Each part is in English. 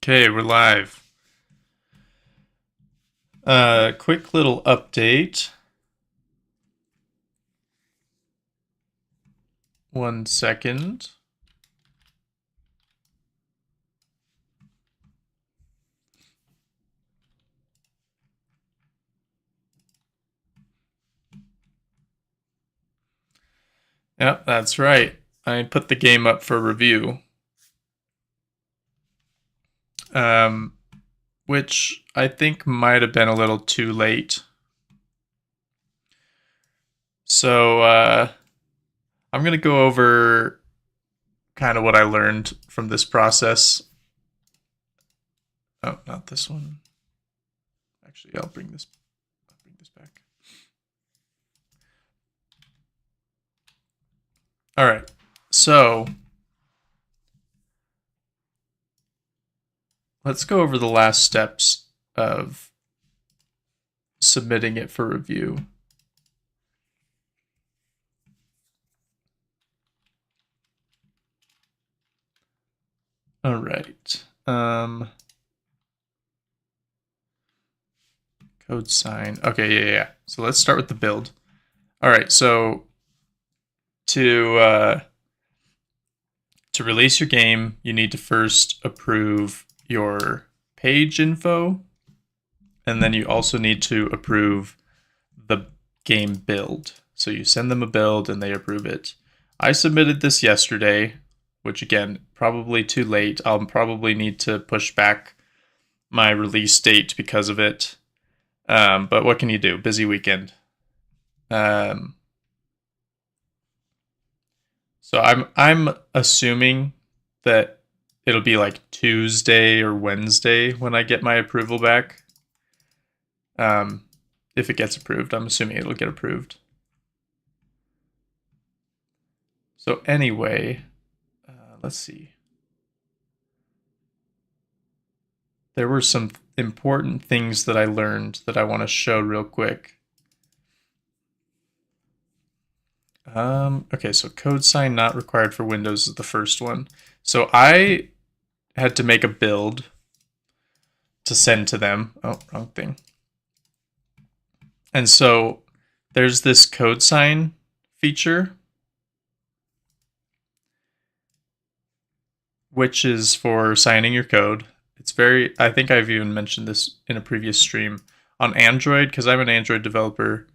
Okay, we're live. Quick little update. 1 second. Yep, that's right. I put the game up for review. Um, which I think might have been a little too late. So I'm gonna go over kind of what I learned from this process. Oh, not this one. Actually, I'll bring this back. All right. So let's go over the last steps of submitting it for review. All right. Code sign. Okay, yeah. So let's start with the build. All right. So to to release your game, you need to first approve your page info, and then you also need to approve the game build. So you send them a build, and they approve it. I submitted this yesterday, which again probably too late. I'll probably need to push back my release date because of it. But what can you do? Busy weekend. Um, so I'm assuming that it'll be like Tuesday or Wednesday when I get my approval back. Um, if it gets approved, I'm assuming it'll get approved. So anyway, let's see. There were some important things that I learned that I want to show real quick. Okay, so code sign not required for Windows is the first one. So I had to make a build to send to them. Oh, wrong thing. And so there's this code sign feature, which is for signing your code. It's very, I think I've even mentioned this in a previous stream. On Android, because I'm an Android developer,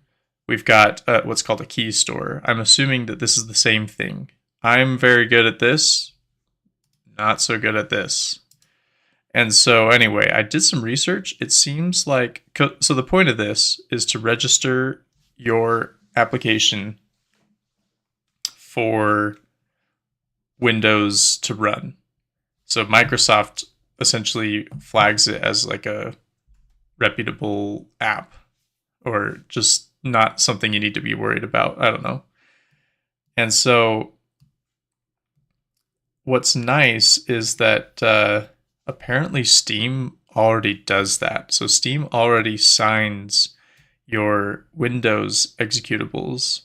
we've got what's called a key store. I'm assuming that this is the same thing. I'm very good at this, not so good at this. And so, anyway, I did some research. It seems like, so the point of this is to register your application for Windows to run. So, Microsoft essentially flags it as like a reputable app or just not something you need to be worried about. I don't know. And so, what's nice is that apparently Steam already does that. So Steam already signs your Windows executables.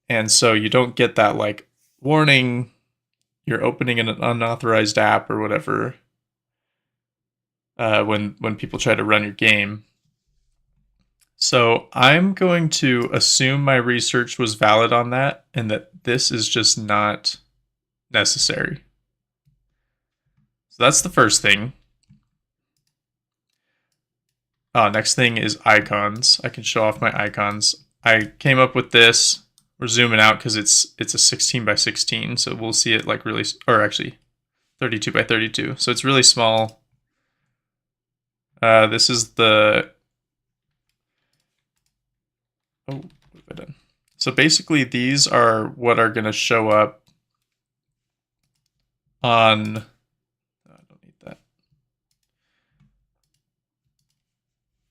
And so you don't get that like warning you're opening an unauthorized app or whatever when people try to run your game. So I'm going to assume my research was valid on that and that this is just not necessary. So that's the first thing. Next thing is icons. I can show off my icons. I came up with this. We're zooming out because it's a 16 by 16, so we'll see it like really, or actually 32 by 32. So it's really small. This is the, oh, what have I done? So basically these are what are going to show up on, I don't need that,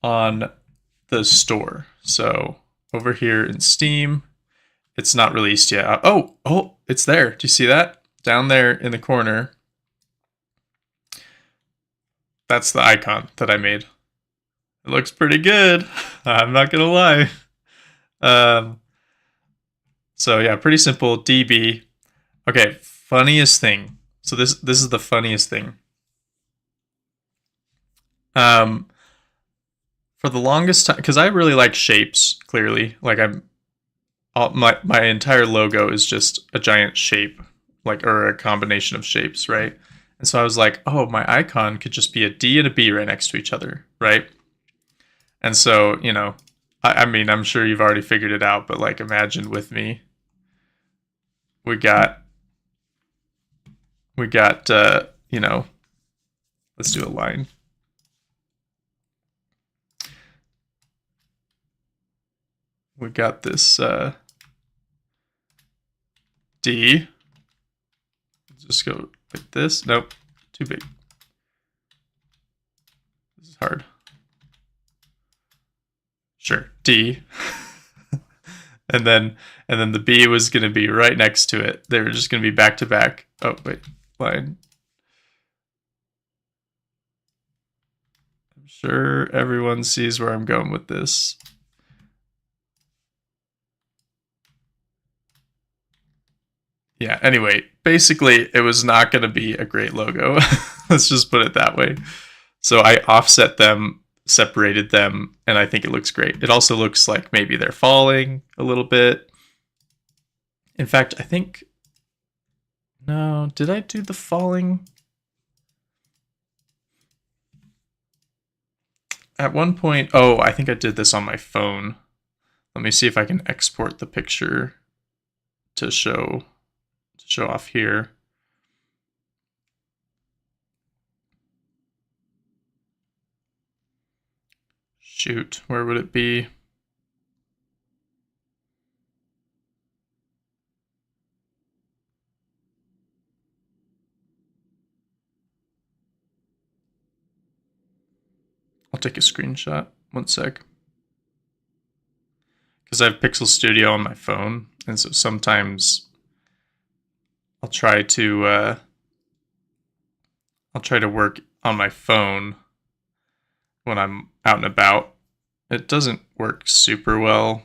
on the store. So over here in Steam, it's not released yet. Oh, it's there. Do you see that? Down there in the corner. That's the icon that I made. It looks pretty good. I'm not gonna lie. Um, so yeah, pretty simple. DB. Okay, funniest thing. So this is the funniest thing. Um, for the longest time, because I really like shapes. Clearly, like my entire logo is just a giant shape, like or a combination of shapes, right? And so I was like, oh, my icon could just be a D and a B right next to each other, right? And so, I mean, I'm sure you've already figured it out, but like, imagine with me, we got, we got, let's do a line. We got this D. Just go like this. Nope, too big. This is hard. Sure, D. and then the B was going to be right next to it. They were just going to be back to back. Oh wait, line. I'm sure everyone sees where I'm going with this. Yeah, anyway, basically it was not going to be a great logo. Let's just put it that way. So I offset them, separated them, and I think it looks great. It also looks like maybe they're falling a little bit. In fact, I think, no, did I do the falling? At one point, oh, I think I did this on my phone. Let me see if I can export the picture to show off here. Shoot, where would it be? I'll take a screenshot. One sec. Because I have Pixel Studio on my phone, and so sometimes I'll try to work on my phone when I'm out and about. It doesn't work super well.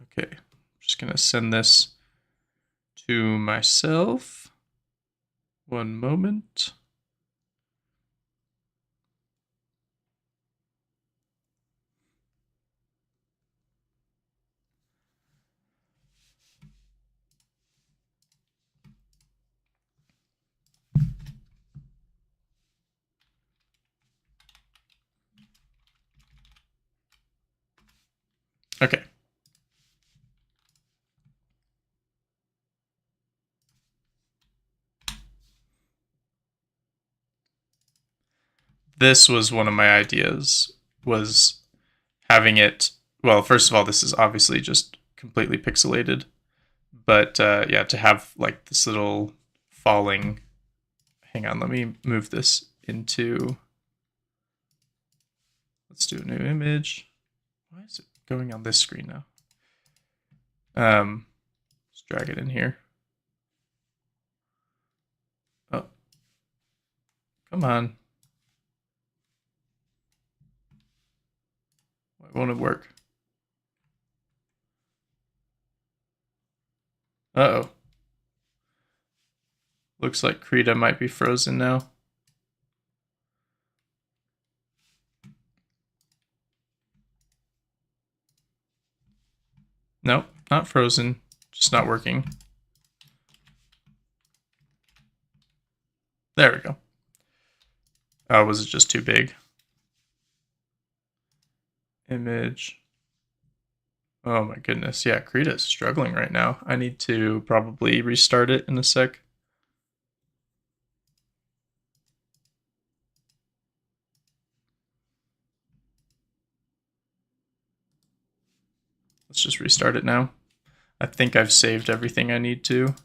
Okay, I'm just gonna send this to myself. One moment. Okay. This was one of my ideas, was having it, well, first of all, this is obviously just completely pixelated, but yeah, to have like this little falling, hang on, let me move this into, let's do a new image. Why is it going on this screen now? Let's drag it in here. Oh, come on. Why won't it work? Uh-oh. Looks like Krita might be frozen now. Nope, not frozen, just not working. There we go. Oh, was it just too big? Image. Oh my goodness. Yeah, Krita is struggling right now. I need to probably restart it in a sec. Let's just restart it now. I think I've saved everything I need to.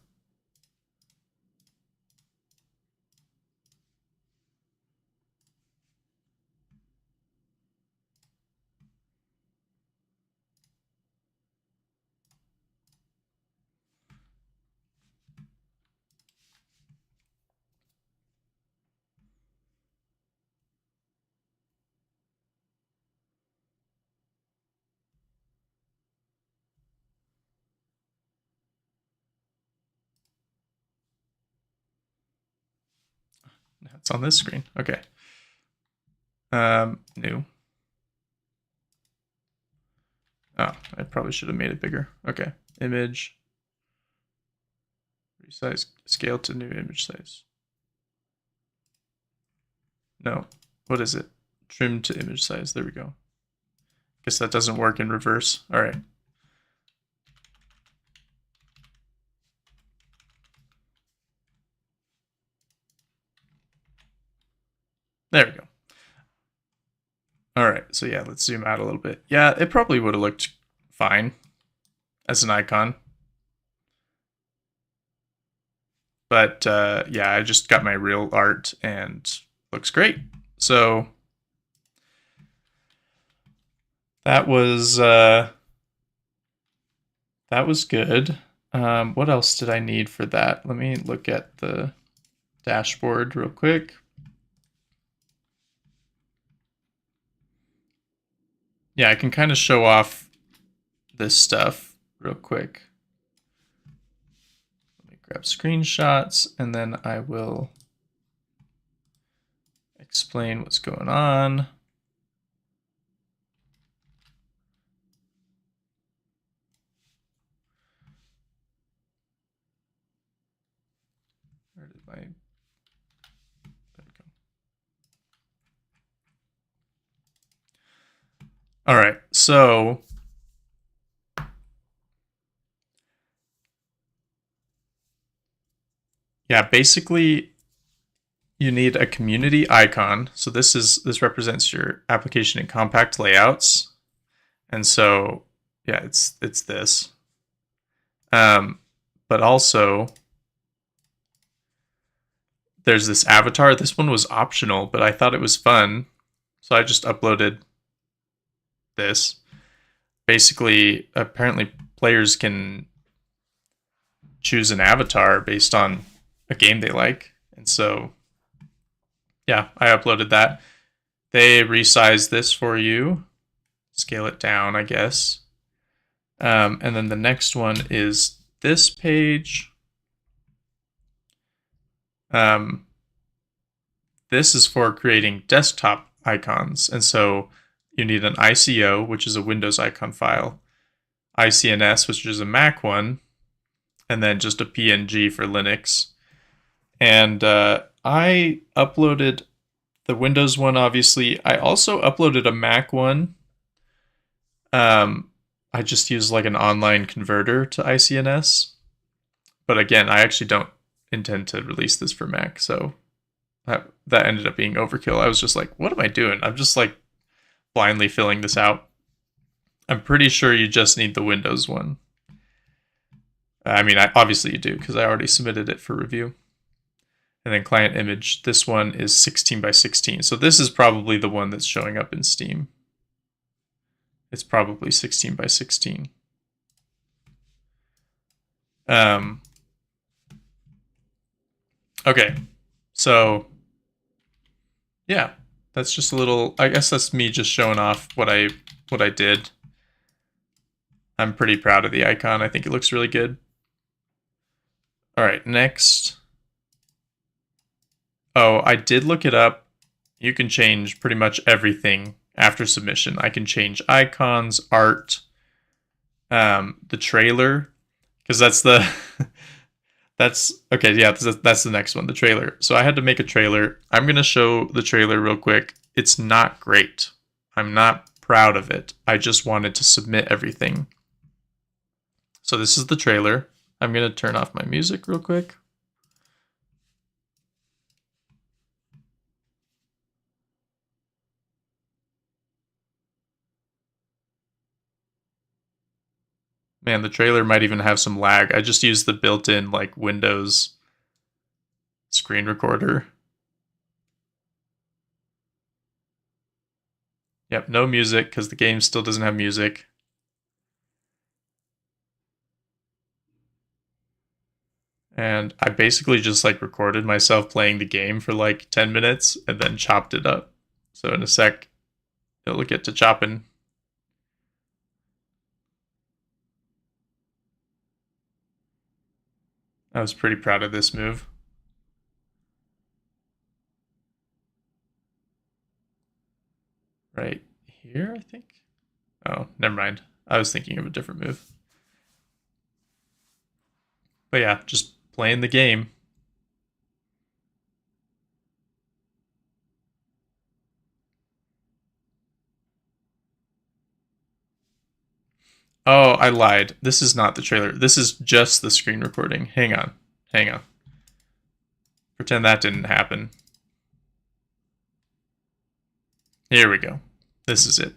It's on this screen. Okay. New. Oh, I probably should have made it bigger. Okay. Image. Resize. Scale to new image size. No. What is it? Trim to image size. There we go. Guess that doesn't work in reverse. All right. There we go. All right, so yeah, let's zoom out a little bit. Yeah, it probably would have looked fine as an icon. But yeah, I just got my real art and looks great. So that was good. What else did I need for that? Let me look at the dashboard real quick. Yeah, I can kind of show off this stuff real quick. Let me grab screenshots and then I will explain what's going on. Where did my... There we go. All right, so yeah, basically you need a community icon. So this represents your application in compact layouts. And so yeah, it's this. But also there's this avatar. This one was optional, but I thought it was fun. So I just uploaded this. Basically, apparently players can choose an avatar based on a game they like. And so yeah, I uploaded that. They resized this for you. Scale it down, I guess. And then the next one is this page. This is for creating desktop icons. And so you need an ICO, which is a Windows icon file, ICNS, which is a Mac one, and then just a PNG for Linux. And I uploaded the Windows one, obviously. I also uploaded a Mac one. I just used like an online converter to ICNS. But again, I actually don't intend to release this for Mac, so that ended up being overkill. I was just like, what am I doing? I'm just like blindly filling this out. I'm pretty sure you just need the Windows one. I mean, obviously you do, because I already submitted it for review. And then client image, this one is 16 by 16. So this is probably the one that's showing up in Steam. It's probably 16 by 16. Okay, so yeah, that's just a little, I guess that's me just showing off what I did. I'm pretty proud of the icon. I think it looks really good. All right, next. Oh, I did look it up. You can change pretty much everything after submission. I can change icons, art, the trailer, because that's the that's okay. Yeah, that's the next one, the trailer. So I had to make a trailer. I'm gonna show the trailer real quick. It's not great. I'm not proud of it. I just wanted to submit everything. So this is the trailer. I'm gonna turn off my music real quick. Man, the trailer might even have some lag. I just used the built-in like Windows screen recorder. Yep, no music because the game still doesn't have music. And I basically just like recorded myself playing the game for like 10 minutes and then chopped it up. So in a sec, it'll get to chopping. I was pretty proud of this move. right here, I think. Oh, never mind. I was thinking of a different move. But yeah, just playing the game. Oh, I lied. This is not the trailer. This is just the screen recording. Hang on. Hang on. Pretend that didn't happen. Here we go. This is it.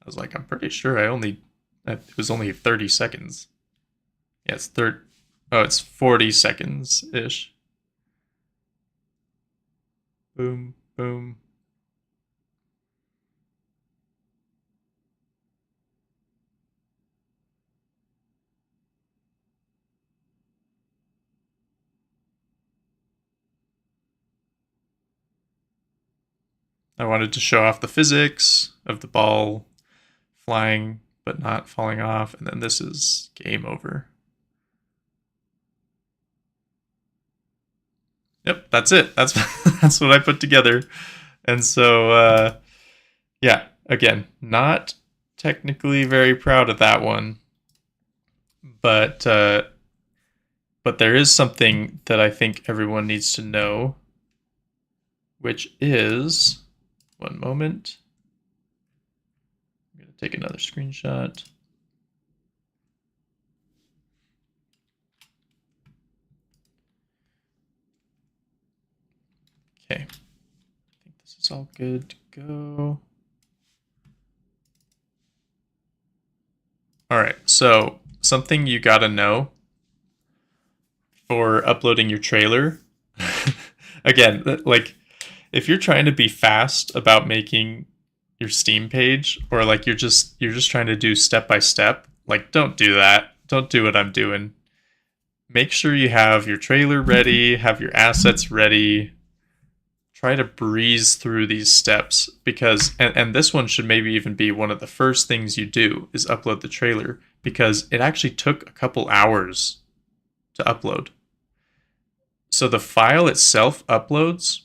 I was like, I'm pretty sure it was only 30 seconds. Yeah, it's 40 seconds-ish. Boom, boom. I wanted to show off the physics of the ball flying but not falling off, and then this is game over. Yep, that's it. That's that's what I put together. And so yeah, again, not technically very proud of that one, but there is something that I think everyone needs to know, which is, one moment. I'm going to take another screenshot. Okay. I think this is all good to go. All right. So something you got to know for uploading your trailer. Again, like if you're trying to be fast about making your Steam page, or like you're just trying to do step by step, like don't do that. Don't do what I'm doing. Make sure you have your trailer ready, have your assets ready. Try to breeze through these steps, because and this one should maybe even be one of the first things you do is upload the trailer, because it actually took a couple hours to upload. So the file itself uploads.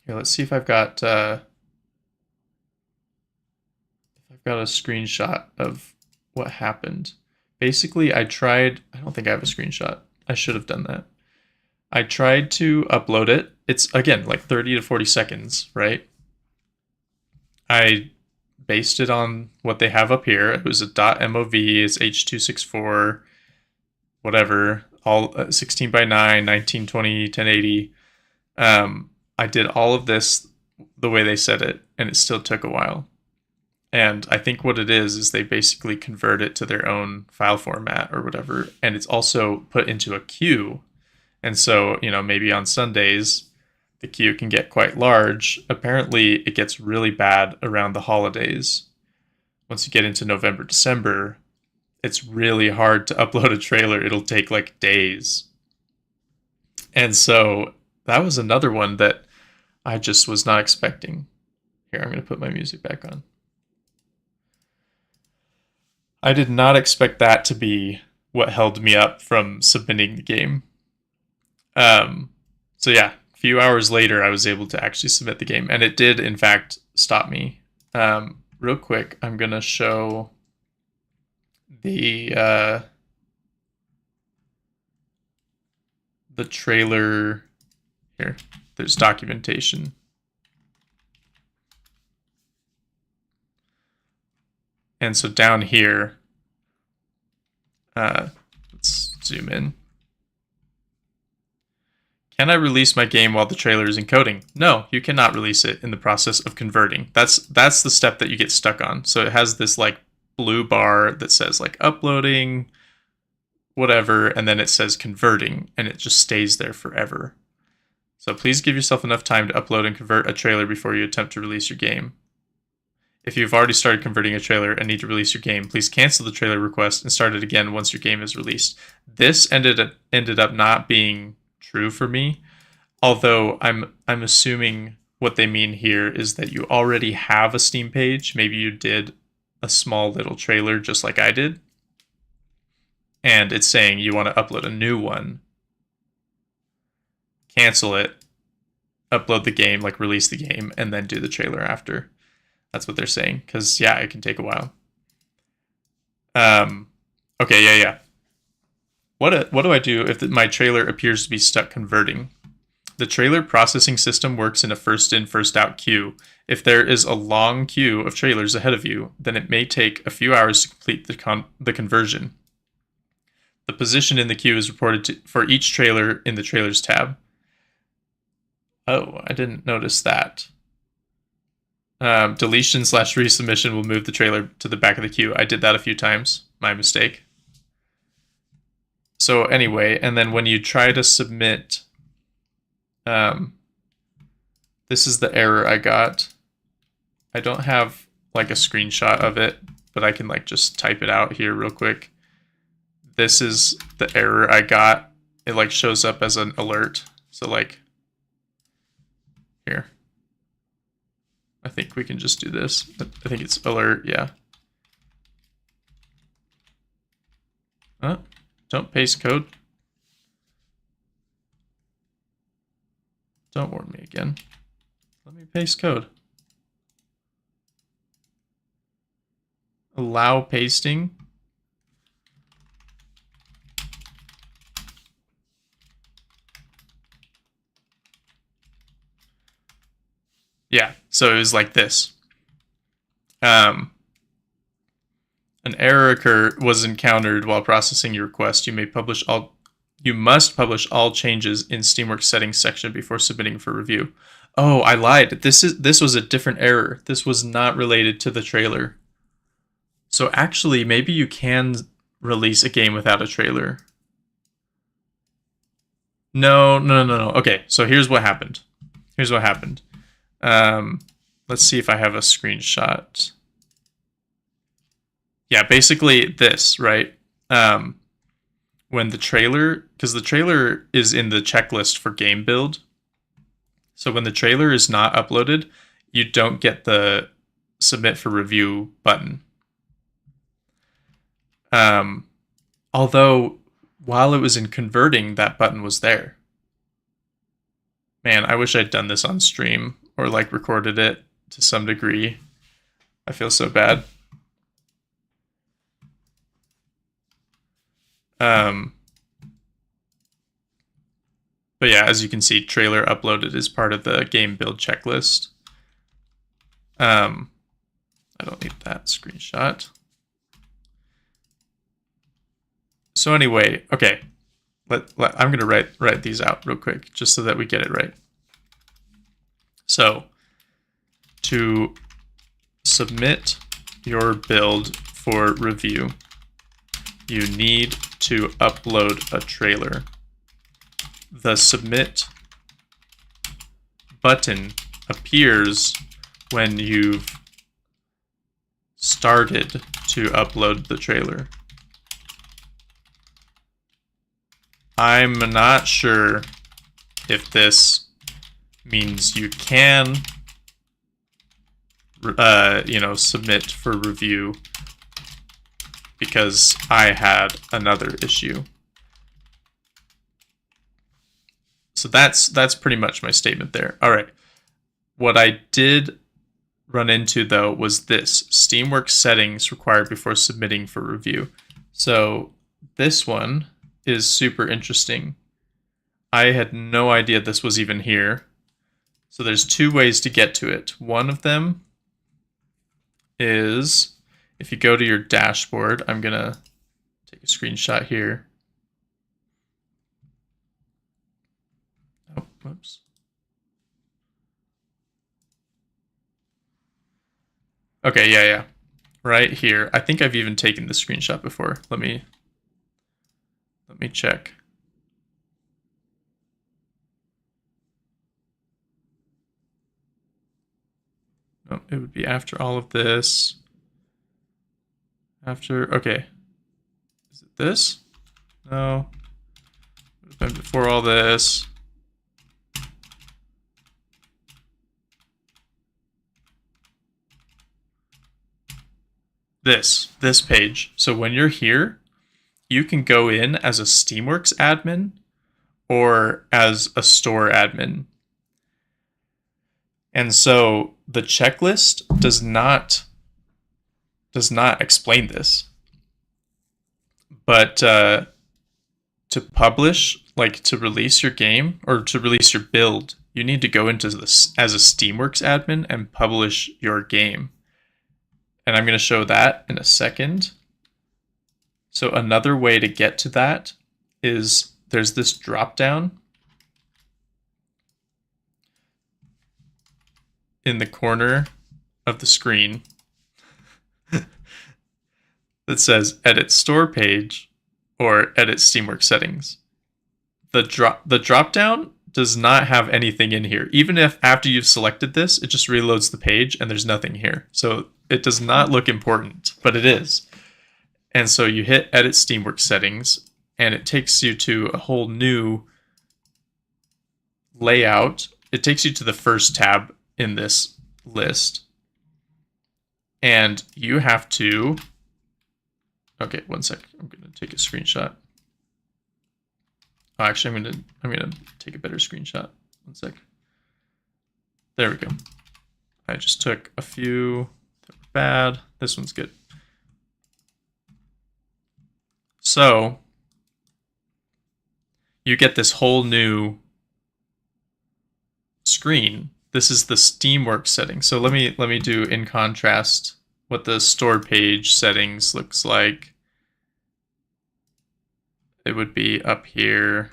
Here, let's see if I've got a screenshot of what happened. Basically, I don't think I have a screenshot. I should have done that. I tried to upload it. It's, again, like 30 to 40 seconds, right? I based it on what they have up here. It was a .mov, it's H.264, whatever, all 16 by 9, 1920, 1080. I did all of this the way they said it, and it still took a while. And I think what it is they basically convert it to their own file format or whatever, and it's also put into a queue. And so, maybe on Sundays, the queue can get quite large. Apparently, it gets really bad around the holidays. Once you get into November, December, it's really hard to upload a trailer. It'll take like days. And so that was another one that I just was not expecting. Here, I'm going to put my music back on. I did not expect that to be what held me up from submitting the game. So yeah, a few hours later, I was able to actually submit the game, and it did, in fact, stop me. Real quick, I'm gonna show the trailer here. There's documentation. And so down here, let's zoom in. Can I release my game while the trailer is encoding? No, you cannot release it in the process of converting. That's the step that you get stuck on. So it has this like blue bar that says like uploading, whatever, and then it says converting, and it just stays there forever. So please give yourself enough time to upload and convert a trailer before you attempt to release your game. If you've already started converting a trailer and need to release your game, please cancel the trailer request and start it again once your game is released. This ended up not being true for me, although I'm assuming what they mean here is that you already have a Steam page. Maybe you did a small little trailer just like I did, and it's saying you want to upload a new one. Cancel it, upload the game, like release the game, and then do the trailer after. That's what they're saying. Because, yeah, it can take a while. Okay, yeah. What do I do if my trailer appears to be stuck converting? The trailer processing system works in a first in, first out queue. If there is a long queue of trailers ahead of you, then it may take a few hours to complete the conversion. The position in the queue is reported for each trailer in the trailers tab. Oh, I didn't notice that. Deletion/resubmission will move the trailer to the back of the queue. I did that a few times. My mistake. So anyway, and then when you try to submit, this is the error I got. I don't have like a screenshot of it, but I can like just type it out here real quick. This is the error I got. It like shows up as an alert. So like here. I think we can just do this. I think it's alert, yeah. Don't paste code. Don't warn me again. Let me paste code. Allow pasting. Yeah, so it was like this. An error was encountered while processing your request. You must publish all changes in Steamworks settings section before submitting for review. Oh, I lied. This was a different error. This was not related to the trailer. So actually, maybe you can release a game without a trailer. No. Okay, so here's what happened. Let's see if I have a screenshot. Yeah, basically this, right? When the trailer, because the trailer is in the checklist for game build. So when the trailer is not uploaded, you don't get the submit for review button. Although while it was in converting, that button was there. Man, I wish I'd done this on stream or like recorded it to some degree. I feel so bad. But yeah, as you can see, trailer uploaded is part of the game build checklist. I don't need that screenshot. So anyway, okay, I'm gonna write these out real quick just so that we get it right. So to submit your build for review, you need to upload a trailer. The submit button appears when you've started to upload the trailer. I'm not sure if this means you can, submit for review, because I had another issue. So that's pretty much my statement there. All right. What I did run into, though, was this. Steamworks settings required before submitting for review. So this one is super interesting. I had no idea this was even here. So there's two ways to get to it. One of them is if you go to your dashboard. I'm going to take a screenshot here. Oh, whoops. Okay, yeah. Right here. I think I've even taken the screenshot before. Let me check. No, it would be after all of this. Okay. Is it this? No. It would have been before all this. This page. So when you're here, you can go in as a Steamworks admin or as a store admin. And so the checklist does not explain this. But to publish, like to release your game or to release your build, you need to go into this as a Steamworks admin and publish your game. And I'm going to show that in a second. So another way to get to that is there's this drop down in the corner of the screen that says edit store page or edit Steamworks settings. The drop down does not have anything in here. Even if after you've selected this, it just reloads the page and there's nothing here. So it does not look important, but it is. And so you hit edit Steamworks settings and it takes you to a whole new layout. It takes you to the first tab in this list. And you have to, okay, one sec. I'm going to take a screenshot. Oh, actually, I'm gonna take a better screenshot. One sec. There we go. I just took a few that were bad. This one's good. So you get this whole new screen. This is the Steamworks setting. So let me do in contrast what the store page settings looks like. It would be up here.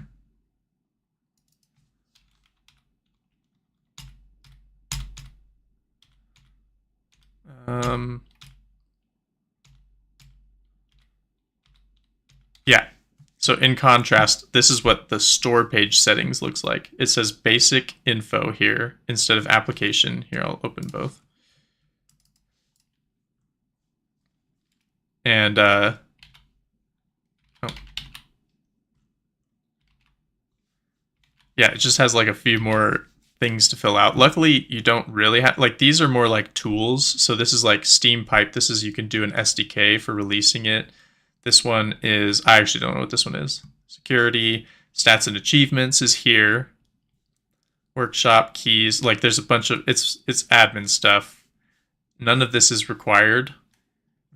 Yeah. So in contrast, this is what the store page settings looks like. It says basic info here instead of application. Here, I'll open both. And yeah, it just has like a few more things to fill out. Luckily, you don't really have, like, these are more like tools. So this is like Steam Pipe. This is, you can do an SDK for releasing it. This one is, I actually don't know what this one is. Security, stats and achievements is here. Workshop, keys, like there's a bunch of, it's admin stuff. None of this is required.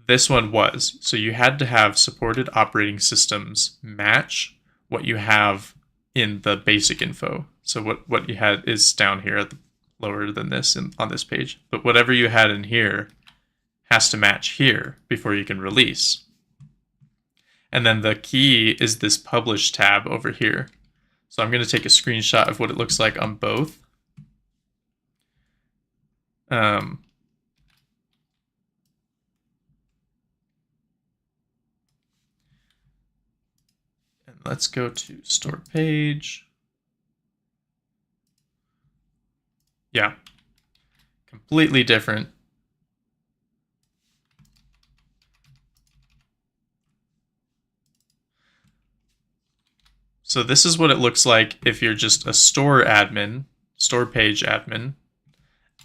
This one was. So you had to have supported operating systems match what you have in the basic info. So what you had is down here at the lower than this on this page. But whatever you had in here has to match here before you can release. And then the key is this publish tab over here. So I'm going to take a screenshot of what it looks like on both. And let's go to store page. Yeah, completely different. So this is what it looks like if you're just a store admin, store page admin.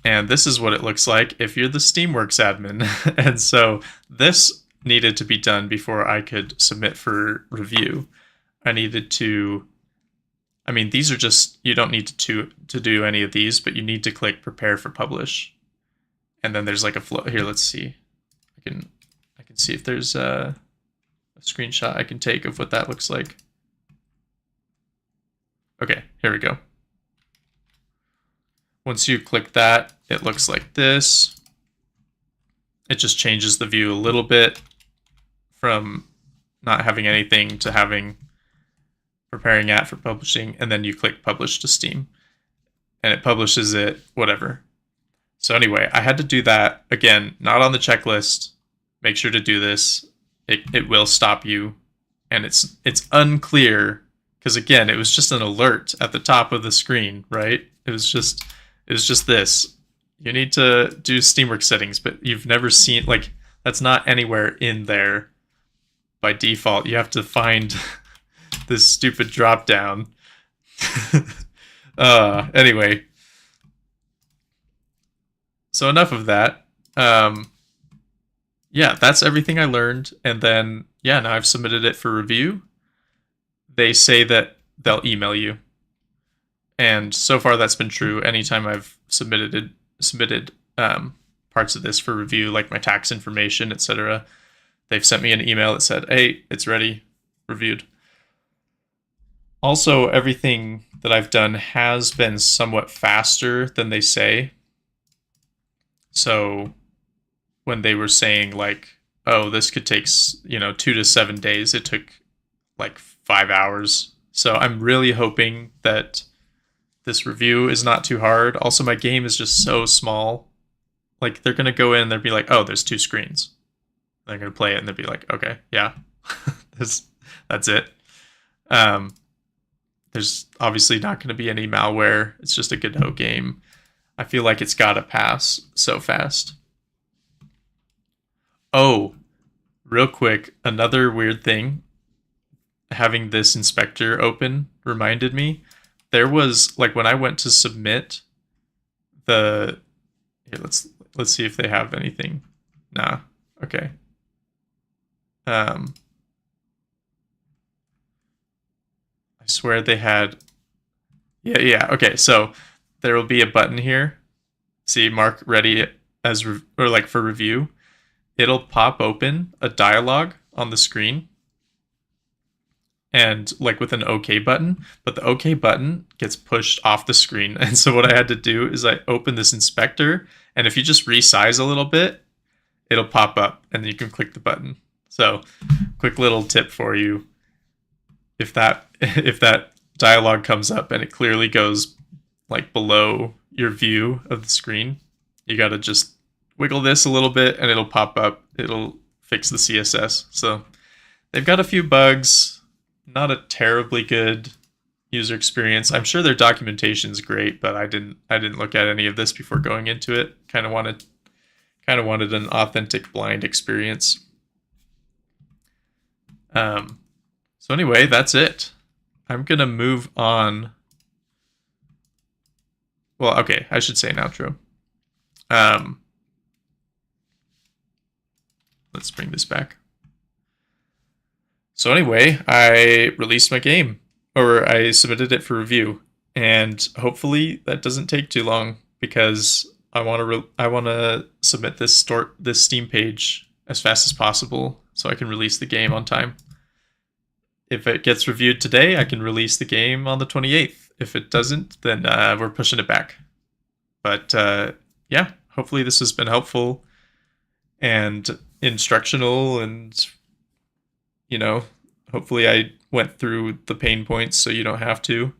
And this is what it looks like if you're the Steamworks admin. And so this needed to be done before I could submit for review. I needed to, I mean, these are just, you don't need to do any of these, but you need to click prepare for publish. And then there's like a flow. Here, let's see. I can see if there's a screenshot I can take of what that looks like. Okay, here we go. Once you click that, it looks like this. It just changes the view a little bit from not having anything to having preparing at for publishing, and then you click publish to Steam and it publishes it, whatever. So anyway, I had to do that again, not on the checklist. Make sure to do this. It will stop you, and it's unclear because again, it was just an alert at the top of the screen, right? It was just this. You need to do Steamworks settings, but you've never seen, like, that's not anywhere in there by default. You have to find this stupid drop down. Anyway, so enough of that. Yeah, that's everything I learned. And then, yeah, now I've submitted it for review. They say that they'll email you. And so far that's been true anytime I've submitted parts of this for review, like my tax information, etc. They've sent me an email that said, hey, it's ready, reviewed. Also, everything that I've done has been somewhat faster than they say. So when they were saying like, oh, this could take 2 to 7 days, it took like 5 hours. So I'm really hoping that this review is not too hard. Also, my game is just so small. Like, they're gonna go in and they'll be like, oh, there's 2 screens. They're gonna play it and they'll be like, okay, yeah, that's it. There's obviously not going to be any malware. It's just a Godot game. I feel like it's got to pass so fast. Oh, real quick, another weird thing. Having this inspector open reminded me. There was, like, when I went to submit the... Here, let's see if they have anything. Nah, okay. I swear they had... Yeah, okay, so there will be a button here. See, mark ready as for review. It'll pop open a dialog on the screen and like with an OK button, but the OK button gets pushed off the screen. And so what I had to do is I open this inspector, and if you just resize a little bit, it'll pop up and you can click the button. So quick little tip for you. If that dialog comes up and it clearly goes like below your view of the screen, you got to just wiggle this a little bit and it'll pop up. It'll fix the CSS. So they've got a few bugs, not a terribly good user experience. I'm sure their documentation is great, but I didn't look at any of this before going into it. Kind of wanted an authentic blind experience. So anyway, that's it. I'm gonna move on. Well, okay, I should say an outro. Let's bring this back. So anyway, I released my game, or I submitted it for review, and hopefully that doesn't take too long because I want to submit this Steam page as fast as possible so I can release the game on time. If it gets reviewed today, I can release the game on the 28th. If it doesn't, then we're pushing it back. But yeah, hopefully this has been helpful and instructional, and hopefully I went through the pain points so you don't have to.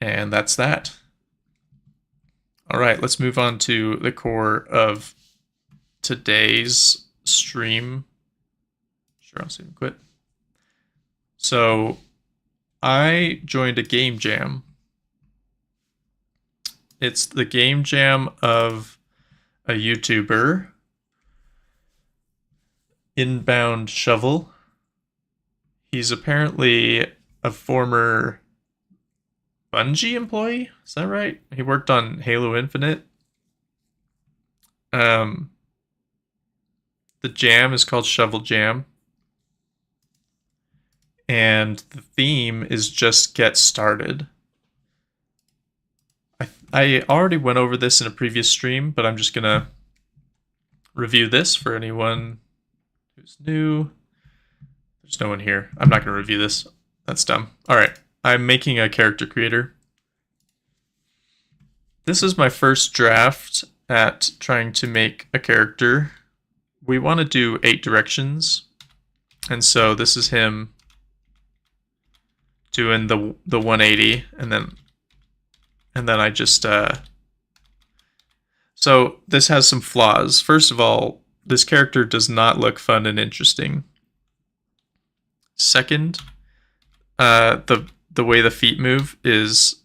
And that's that. All right, let's move on to the core of today's stream. Sure, I'll save and quit. So I joined a game jam. It's the game jam of a YouTuber, Inbound Shovel. He's apparently a former Bungie employee. Is that right? He worked on Halo Infinite. The jam is called Shovel Jam. And the theme is just get started. I already went over this in a previous stream, but I'm just going to review this for anyone who's new. There's no one here. I'm not going to review this. That's dumb. All right. I'm making a character creator. This is my first draft at trying to make a character. We want to do 8 directions. And so this is him doing the 180, and then I just so this has some flaws. First of all, this character does not look fun and interesting. Second, the way the feet move is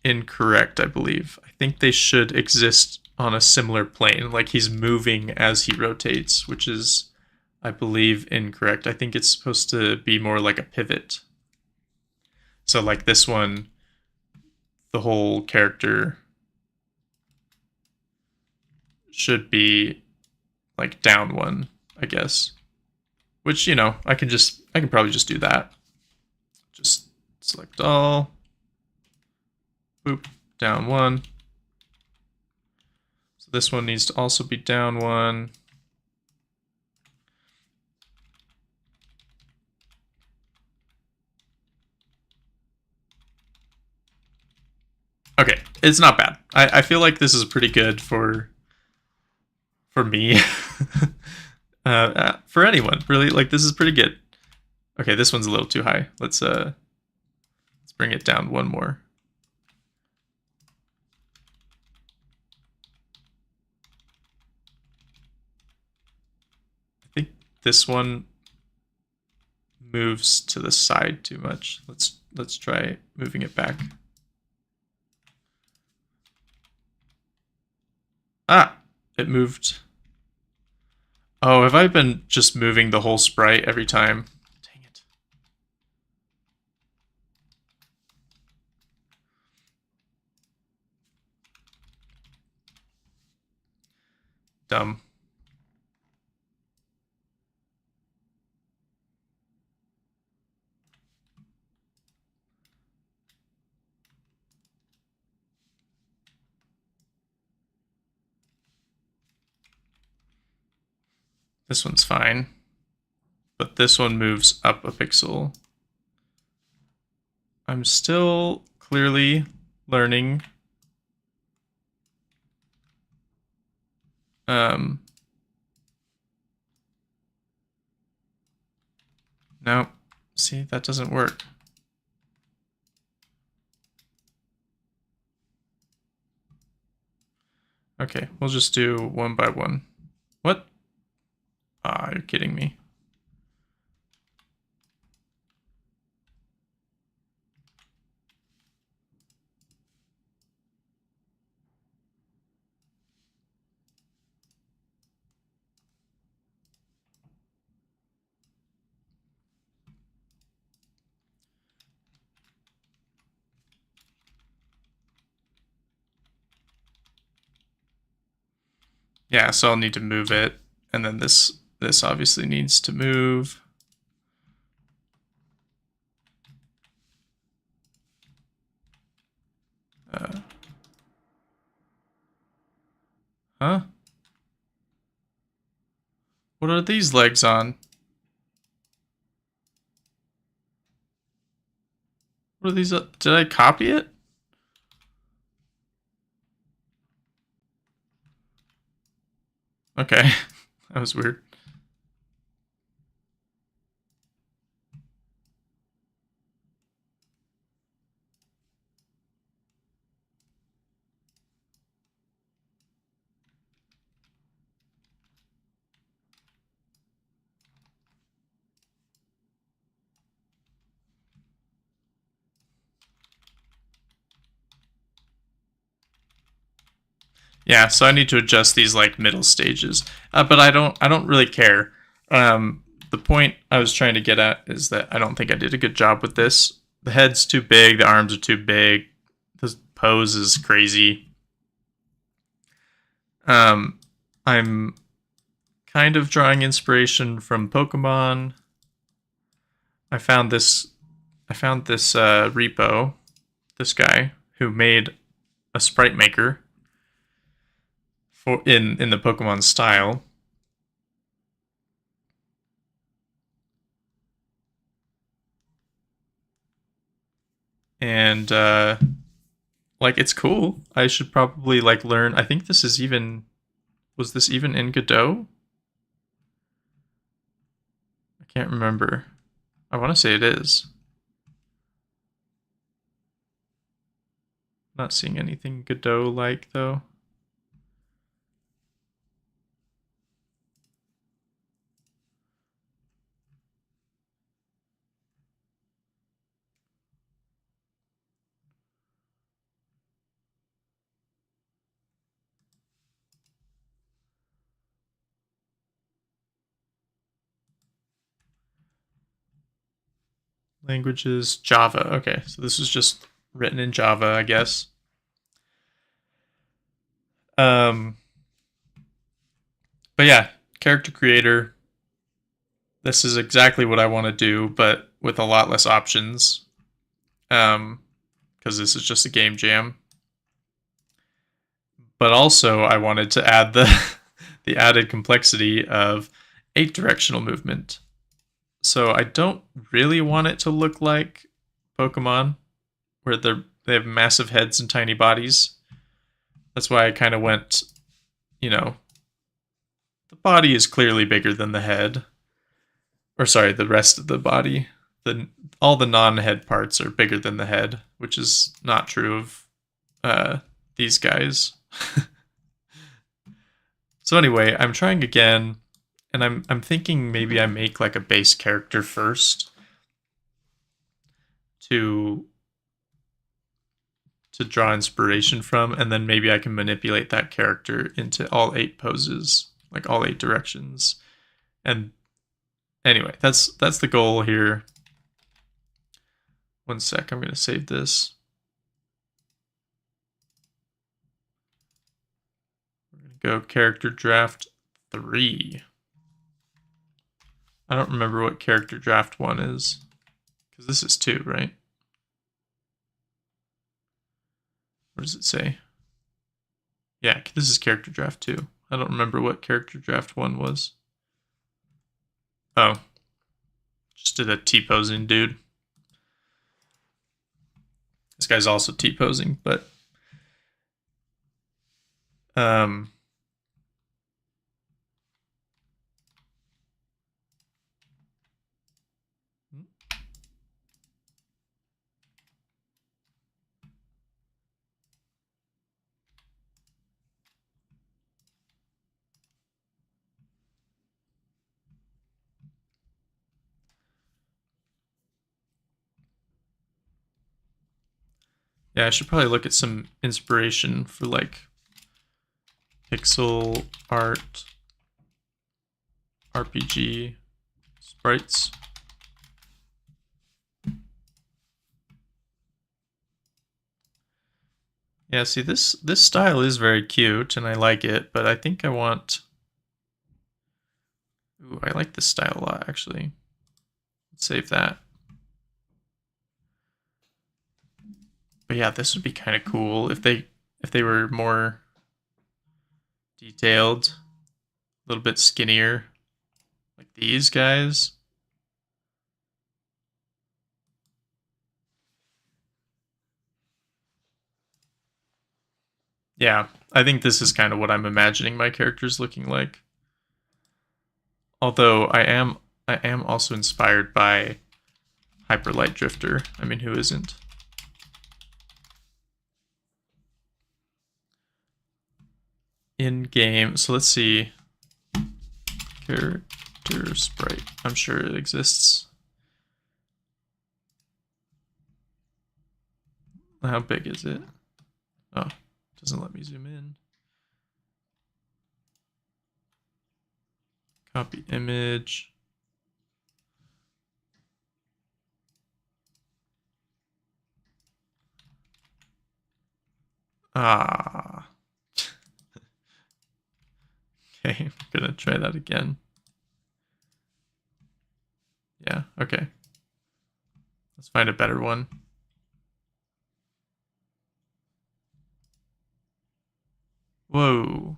incorrect, I believe. I think they should exist on a similar plane, like he's moving as he rotates, which is, I believe, incorrect. I think it's supposed to be more like a pivot. So like this one, the whole character should be like down one, I guess. Which, I can probably just do that. Just select all, Boop, down 1. So this one needs to also be down 1. Okay, it's not bad. I feel like this is pretty good for me. For anyone, really. Like, this is pretty good. Okay, this one's a little too high. Let's bring it down 1 more. I think this one moves to the side too much. Let's try moving it back. Ah, it moved. Oh, have I been just moving the whole sprite every time? Dang it. Dumb. This one's fine. But this one moves up a pixel. I'm still clearly learning. No, see, that doesn't work. Okay, we'll just do 1 by 1. What? Ah, you're kidding me. Yeah, so I'll need to move it, and then this obviously needs to move. Huh? What are these legs on? What are these? Did I copy it? Okay, that was weird. Yeah, so I need to adjust these like middle stages, but I don't really care. The point I was trying to get at is that I don't think I did a good job with this. The head's too big, the arms are too big, the pose is crazy. I'm kind of drawing inspiration from Pokemon. I found this repo, this guy who made a sprite maker for in the Pokemon style. And like, it's cool. I should probably like learn. I think this is even, was this even in Godot? I can't remember. I want to say it is. Not seeing anything Godot like though. Languages, Java. Okay, so this is just written in Java, I guess. But yeah, character creator. This is exactly what I want to do, but with a lot less options. because this is just a game jam. But also I wanted to add the added complexity of 8-directional movement. So I don't really want it to look like Pokemon, where they have massive heads and tiny bodies. That's why I kind of went, the body is clearly bigger than the head. Or sorry, the rest of the body. All the non-head parts are bigger than the head, which is not true of these guys. So anyway, I'm trying again, and I'm thinking maybe I make like a base character first to draw inspiration from, and then maybe I can manipulate that character into all 8 poses, like all 8 directions. And anyway, that's the goal here. One sec, I'm going to save this. We're going to go character draft 3. I don't remember what character draft 1 is, because this is 2, right? What does it say? Yeah, this is character draft 2. I don't remember what character draft 1 was. Oh. Just did a T-posing dude. This guy's also T-posing, but yeah, I should probably look at some inspiration for like pixel art RPG sprites. Yeah, see this style is very cute and I like it, but I think I want... Ooh, I like this style a lot actually. Let's save that. But yeah, this would be kind of cool if they were more detailed, a little bit skinnier, like these guys. Yeah, I think this is kind of what I'm imagining my characters looking like. Although I am also inspired by Hyper Light Drifter. I mean, who isn't? In game, so let's see. Character sprite. I'm sure it exists. How big is it? Oh, doesn't let me zoom in. Copy image. Ah. Okay, I'm gonna try that again. Yeah, okay. Let's find a better one. Whoa.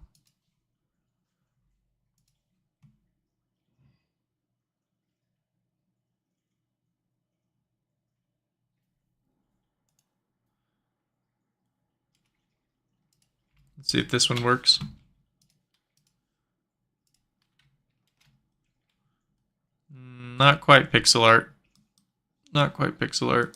Let's see if this one works. Not quite pixel art. Not quite pixel art.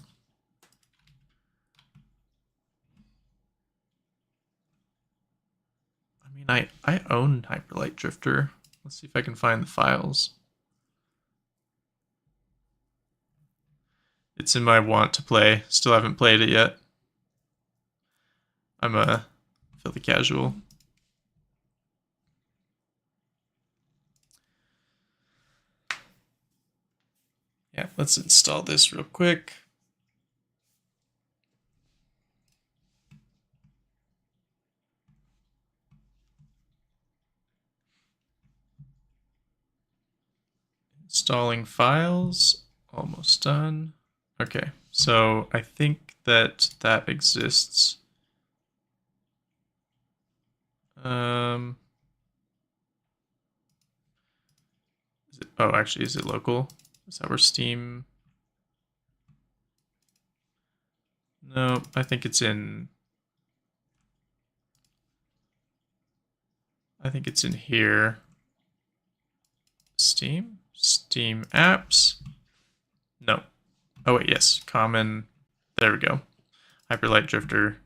I mean, I own Hyper Light Drifter. Let's see if I can find the files. It's in my want to play. Still haven't played it yet. I'm a filthy casual. Yeah, let's install this real quick. Installing files, almost done. Okay, so I think that that exists. Oh, actually, is it local? Is that where Steam? No, I think it's in. I think it's in here. Steam? Steam apps? No. Oh, wait, yes. Common. There we go. Hyperlight Drifter.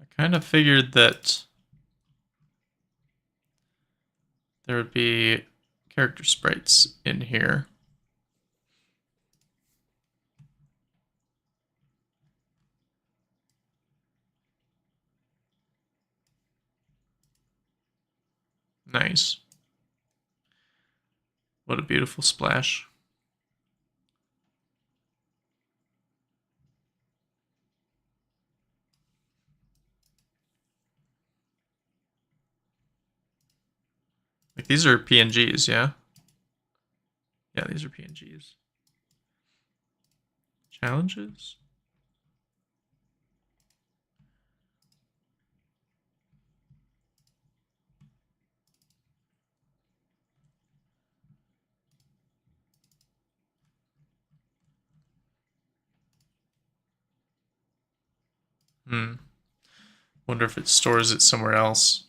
I kind of figured that there would be character sprites in here. Nice. What a beautiful splash. Like these are PNGs, yeah? Yeah, these are PNGs. Challenges? Wonder if it stores it somewhere else.